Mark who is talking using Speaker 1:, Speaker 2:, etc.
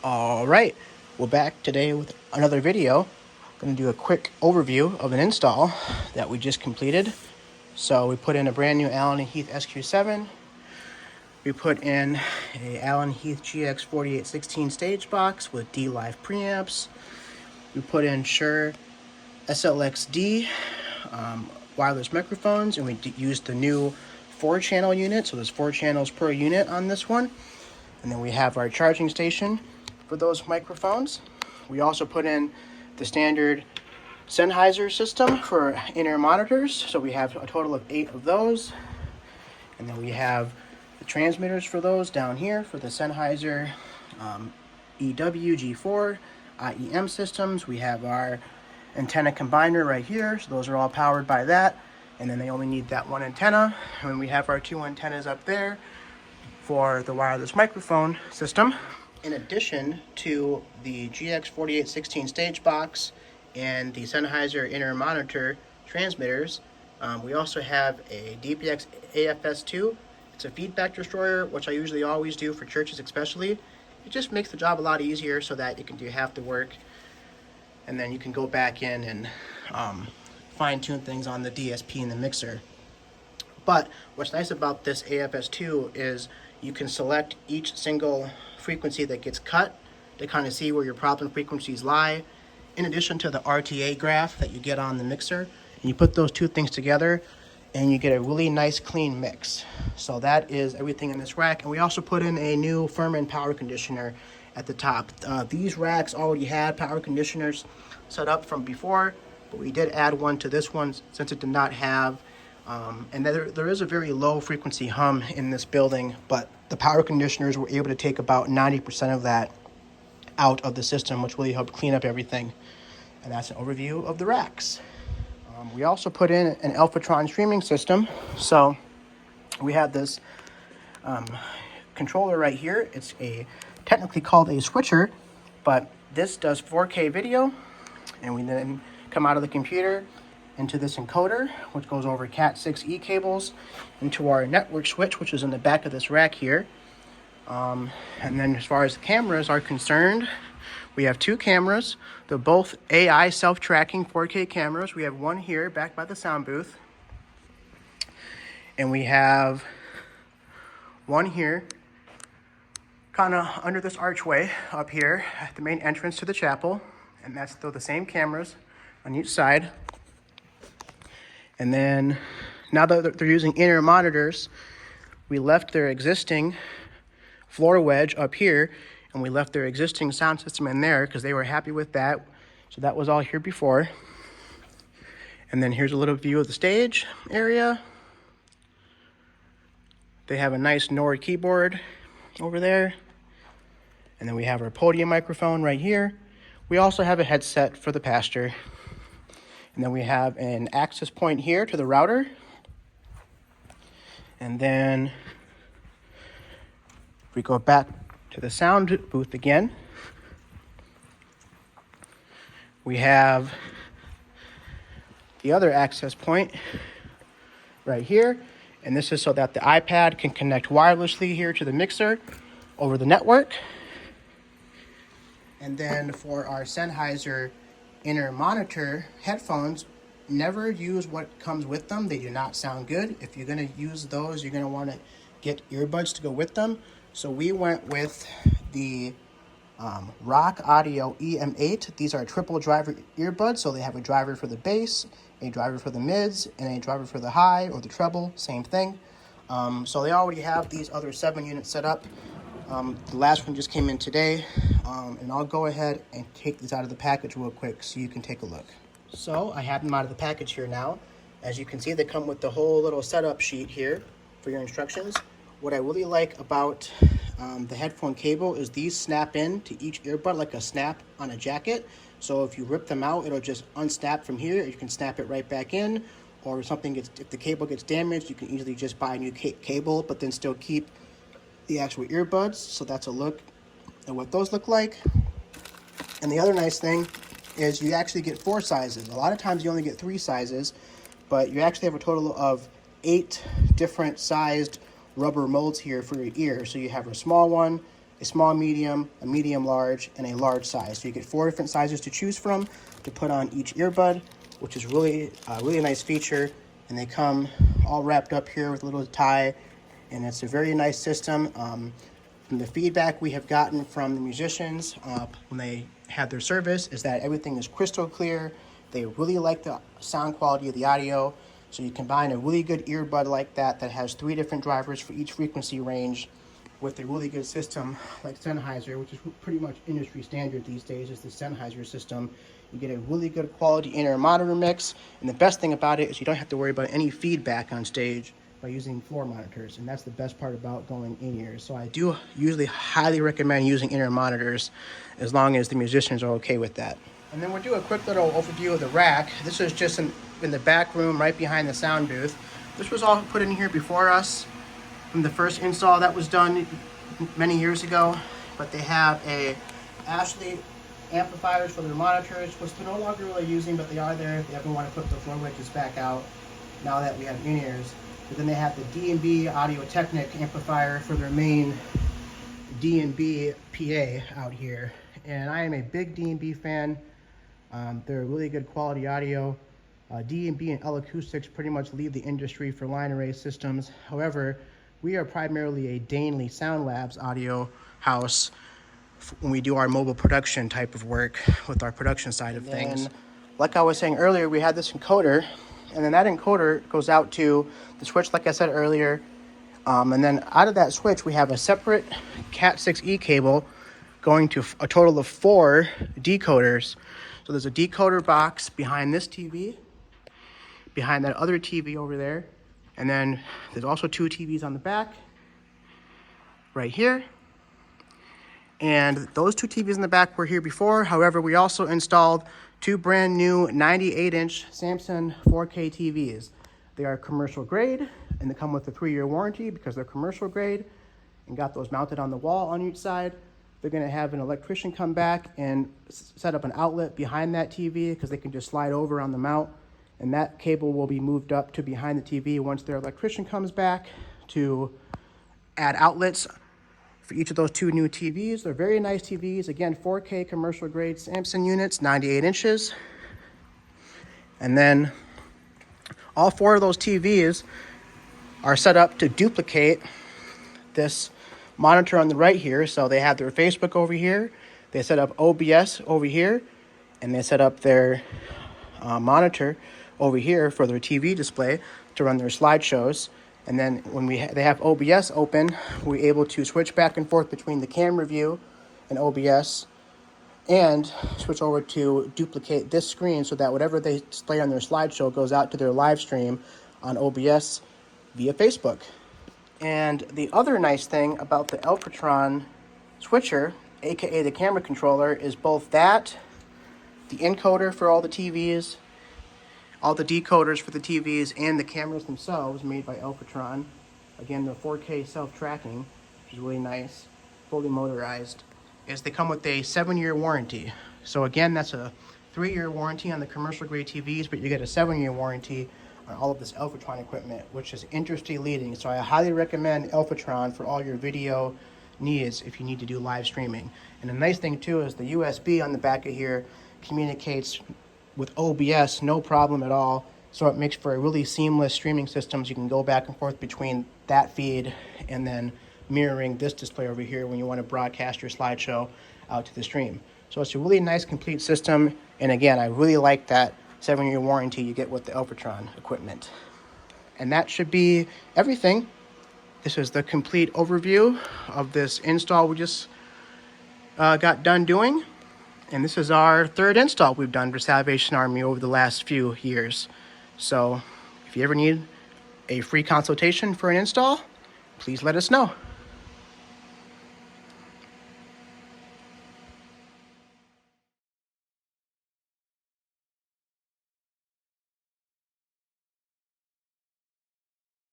Speaker 1: All right, we're back today with another video. I'm going to do a quick overview of an install that we just completed. So we put in a brand new Allen & Heath SQ7. We put in a Allen & Heath GX4816 stage box with D-Live preamps. We put in Shure SLX-D wireless microphones, and we used the new 4-channel unit, so there's 4 channels per unit on this one. And then we have our charging station for those microphones. We also put in the standard Sennheiser system for in-ear monitors, so we have a total of 8 of those. And then we have the transmitters for those down here for the Sennheiser EW G4 IEM systems. We have our antenna combiner right here, so those are all powered by that, and then they only need that one antenna. And we have our 2 antennas up there for the wireless microphone system. In addition to the GX4816 stage box and the Sennheiser inner monitor transmitters, we also have a DPX AFS2. It's a feedback destroyer, which I usually always do for churches especially. It just makes the job a lot easier so that you can do half the work, and then you can go back in and fine-tune things on the DSP and the mixer. But what's nice about this AFS2 is you can select each single frequency that gets cut to kind of see where your problem frequencies lie, in addition to the RTA graph that you get on the mixer. And you put those two things together and you get a really nice clean mix. So that is everything in this rack. And we also put in a new Furman power conditioner at the top. These racks already had power conditioners set up from before, but we did add one to this one since it did not have and there is a very low frequency hum in this building, but the power conditioners were able to take about 90% of that out of the system, which really helped clean up everything. And that's an overview of the racks. We also put in an Alphatron streaming system. So we have this controller right here. It's technically called a switcher, but this does 4K video, and we then come out of the computer into this encoder, which goes over Cat6e cables into our network switch, which is in the back of this rack here. And then as far as the cameras are concerned, we have 2 cameras. They're both AI self-tracking 4K cameras. We have one here back by the sound booth, and we have one here kind of under this archway up here at the main entrance to the chapel, and that's still the same cameras on each side. And then now that they're using inner monitors, we left their existing floor wedge up here, and we left their existing sound system in there because they were happy with that. So that was all here before. And then here's a little view of the stage area. They have a nice Nord keyboard over there. And then we have our podium microphone right here. We also have a headset for the pastor. And then we have an access point here to the router. And then we go back to the sound booth again. We have the other access point right here. And this is so that the iPad can connect wirelessly here to the mixer over the network. And then for our Sennheiser inner monitor headphones, never use what comes with them. They do not sound good. If you're going to use those, you're going to want to get earbuds to go with them. So we went with the Rock Audio EM8. These are triple driver earbuds, so they have a driver for the bass, a driver for the mids, and a driver for the high or the treble, same thing. So they already have these other 7 units set up. The last one just came in today, and I'll go ahead and take these out of the package real quick so you can take a look. So I have them out of the package here now. As you can see, they come with the whole little setup sheet here for your instructions. What I really like about the headphone cable is these snap in to each earbud like a snap on a jacket. So if you rip them out, it'll just unsnap from here. You can snap it right back in, or if the cable gets damaged, you can easily just buy a new cable, but then still keep the actual earbuds. So that's a look at what those look like. And the other nice thing is you actually get 4 sizes. A lot of times you only get 3 sizes, but you actually have a total of 8 different sized rubber molds here for your ear. So you have a small one, a small medium, a medium large, and a large size. So you get 4 different sizes to choose from to put on each earbud, which is really a really nice feature. And they come all wrapped up here with a little tie, and it's a very nice system. From the feedback we have gotten from the musicians when they had their service is that everything is crystal clear. They really like the sound quality of the audio. So you combine a really good earbud like that has 3 different drivers for each frequency range with a really good system like Sennheiser, which is pretty much industry standard these days, is the Sennheiser system. You get a really good quality in-ear monitor mix, and the best thing about it is you don't have to worry about any feedback on stage by using floor monitors, and that's the best part about going in-ears. So I do usually highly recommend using in-ear monitors as long as the musicians are okay with that. And then we'll do a quick little overview of the rack. This is just in the back room right behind the sound booth. This was all put in here before us from the first install that was done many years ago, but they have a Ashley amplifiers for their monitors, which they're no longer really using, but they are there if they ever want to put the floor wedges back out now that we have in-ears. But then they have the D&B Audio Technic amplifier for their main D&B PA out here. And I am a big D&B fan. They're really good quality audio. D&B and L Acoustics pretty much lead the industry for line array systems. However, we are primarily a Danley Sound Labs audio house when we do our mobile production type of work with our production side of things. Like I was saying earlier, we had this encoder, and then that encoder goes out to the switch, like I said earlier. And then out of that switch, we have a separate Cat6e cable going to a total of 4 decoders. So there's a decoder box behind this TV, behind that other TV over there. And then there's also 2 TVs on the back, right here. And those 2 TVs in the back were here before. However, we also installed 2 brand new 98-inch Samsung 4K TVs. They are commercial grade, and they come with a 3-year warranty because they're commercial grade, and got those mounted on the wall on each side. They're gonna have an electrician come back and set up an outlet behind that TV because they can just slide over on the mount, and that cable will be moved up to behind the TV once their electrician comes back to add outlets for each of those 2 new TVs. They're very nice TVs. Again, 4K commercial grade Samsung units, 98 inches. And then all 4 of those TVs are set up to duplicate this monitor on the right here. So they have their Facebook over here. They set up OBS over here, and they set up their monitor over here for their TV display to run their slideshows. And then when they have OBS open, we're able to switch back and forth between the camera view and OBS and switch over to duplicate this screen so that whatever they display on their slideshow goes out to their live stream on OBS via Facebook. And the other nice thing about the Elpatron switcher, aka the camera controller, is both that, the encoder for all the TVs, all the decoders for the TVs, and the cameras themselves made by Elpatron. Again, the 4K self-tracking, which is really nice, fully motorized, is they come with a 7-year warranty. So again, that's a 3-year warranty on the commercial grade TVs, but you get a 7-year warranty on all of this Elpatron equipment, which is industry leading. So I highly recommend Elpatron for all your video needs if you need to do live streaming. And the nice thing too is the USB on the back of here communicates with OBS no problem at all. So it makes for a really seamless streaming system. So you can go back and forth between that feed and then mirroring this display over here when you want to broadcast your slideshow out to the stream. So it's a really nice complete system. And again, I really like that 7-year warranty you get with the Elpatron equipment. And that should be everything. This is the complete overview of this install we just got done doing. And this is our 3rd install we've done for Salvation Army over the last few years. So if you ever need a free consultation for an install, please let us know.